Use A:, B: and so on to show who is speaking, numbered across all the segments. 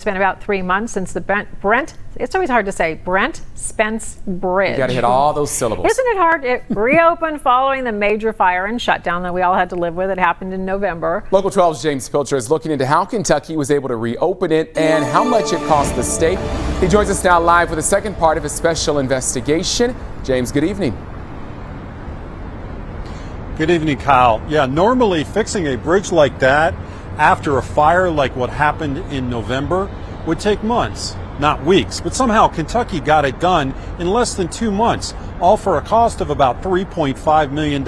A: been about 3 months since the Brent, it's always hard to say, Brent Spence Bridge.
B: You got to hit all those syllables.
A: Isn't it hard? It reopened following the major fire and shutdown that we all had to live with. It happened in November.
B: Local 12's James Pilcher is looking into how Kentucky was able to reopen it and how much it cost the state. He joins us now live for the second part of his special investigation. James, good evening.
C: Good evening, Kyle. Yeah, normally fixing a bridge like that after a fire like what happened in November would take months, not weeks. But somehow Kentucky got it done in less than 2 months, all for a cost of about $3.5 million.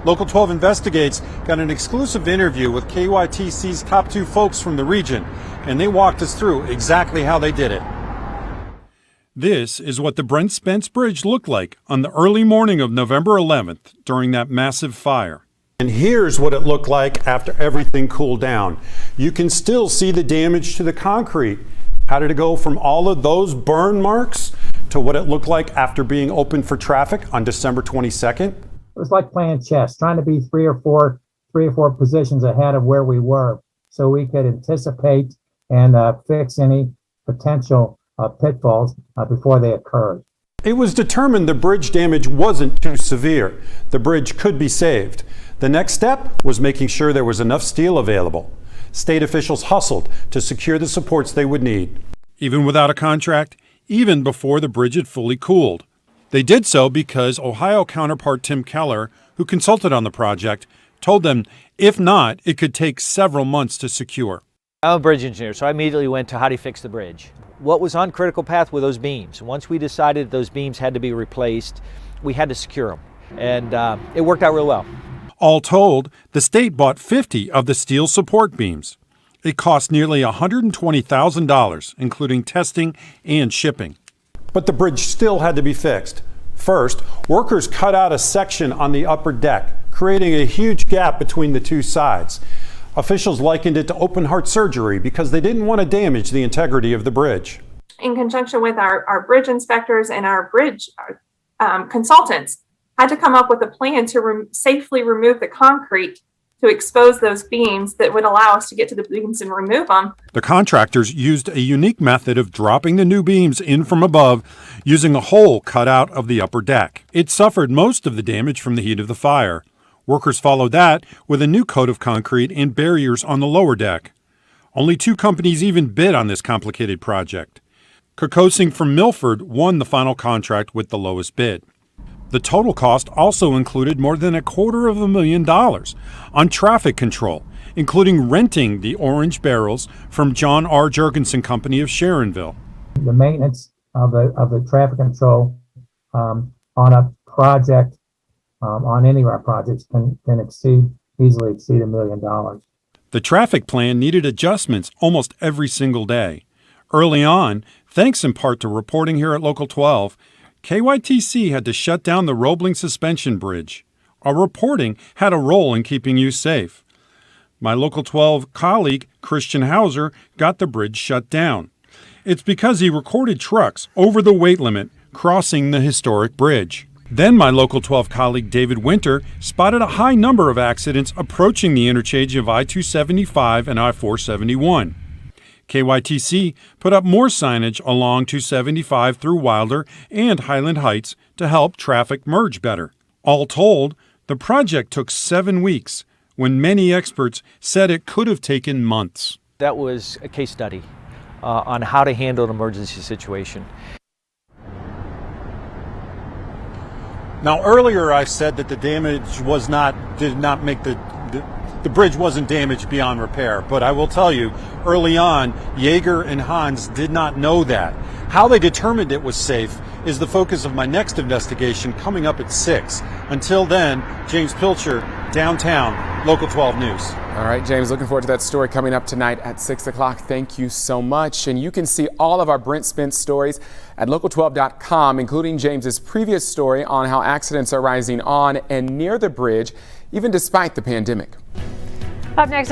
C: Local 12 Investigates got an exclusive interview with KYTC's top 2 folks from the region, and they walked us through exactly how they did it. This is what the Brent Spence Bridge looked like on the early morning of November 11th during that massive fire. And here's what it looked like after everything cooled down. You can still see the damage to the concrete. How did it go from all of those burn marks to what it looked like after being open for traffic on December 22nd?
D: It was like playing chess, trying to be three or four positions ahead of where we were so we could anticipate and fix any potential pitfalls before they occurred.
C: It was determined the bridge damage wasn't too severe. The bridge could be saved. The next step was making sure there was enough steel available. State officials hustled to secure the supports they would need. Even without a contract, even before the bridge had fully cooled. They did so because Ohio counterpart Tim Keller, who consulted on the project, told them if not, it could take several months to secure.
E: I'm a bridge engineer, so I immediately went to how do you fix the bridge. What was on critical path were those beams. Once we decided those beams had to be replaced, we had to secure them. And it worked out real well.
C: All told, the state bought 50 of the steel support beams. It cost nearly $120,000, including testing and shipping. But the bridge still had to be fixed. First, workers cut out a section on the upper deck, creating a huge gap between the two sides. Officials likened it to open heart surgery because they didn't want to damage the integrity of the bridge.
F: In conjunction with our bridge inspectors and our bridge consultants, had to come up with a plan to safely remove the concrete to expose those beams that would allow us to get to the beams and remove them.
C: The contractors used a unique method of dropping the new beams in from above using a hole cut out of the upper deck. It suffered most of the damage from the heat of the fire. Workers followed that with a new coat of concrete and barriers on the lower deck. Only 2 companies even bid on this complicated project. Kokosing from Milford won the final contract with the lowest bid. The total cost also included more than $250,000 on traffic control, including renting the orange barrels from John R. Jurgensen Company of Sharonville.
D: The maintenance of the traffic control on a project, on any of our projects, can easily exceed $1 million.
C: The traffic plan needed adjustments almost every single day. Early on, thanks in part to reporting here at Local 12, KYTC had to shut down the Roebling Suspension Bridge. Our reporting had a role in keeping you safe. My Local 12 colleague, Christian Hauser, got the bridge shut down. It's because he recorded trucks over the weight limit crossing the historic bridge. Then my Local 12 colleague David Winter spotted a high number of accidents approaching the interchange of I-275 and I-471. KYTC put up more signage along 275 through Wilder and Highland Heights to help traffic merge better. All told, the project took 7 weeks, when many experts said it could have taken months.
E: That was a case study on how to handle an emergency situation.
C: Now, earlier I said that the damage did not make the bridge wasn't damaged beyond repair, but I will tell you, early on, Yeager and Hans did not know that. How they determined it was safe is the focus of my next investigation coming up at 6. Until then, James Pilcher, downtown, Local 12 News.
B: All right, James, looking forward to that story coming up tonight at 6 o'clock. Thank you so much. And you can see all of our Brent Spence stories at local12.com, including James's previous story on how accidents are rising on and near the bridge, even despite the pandemic.
A: Up next.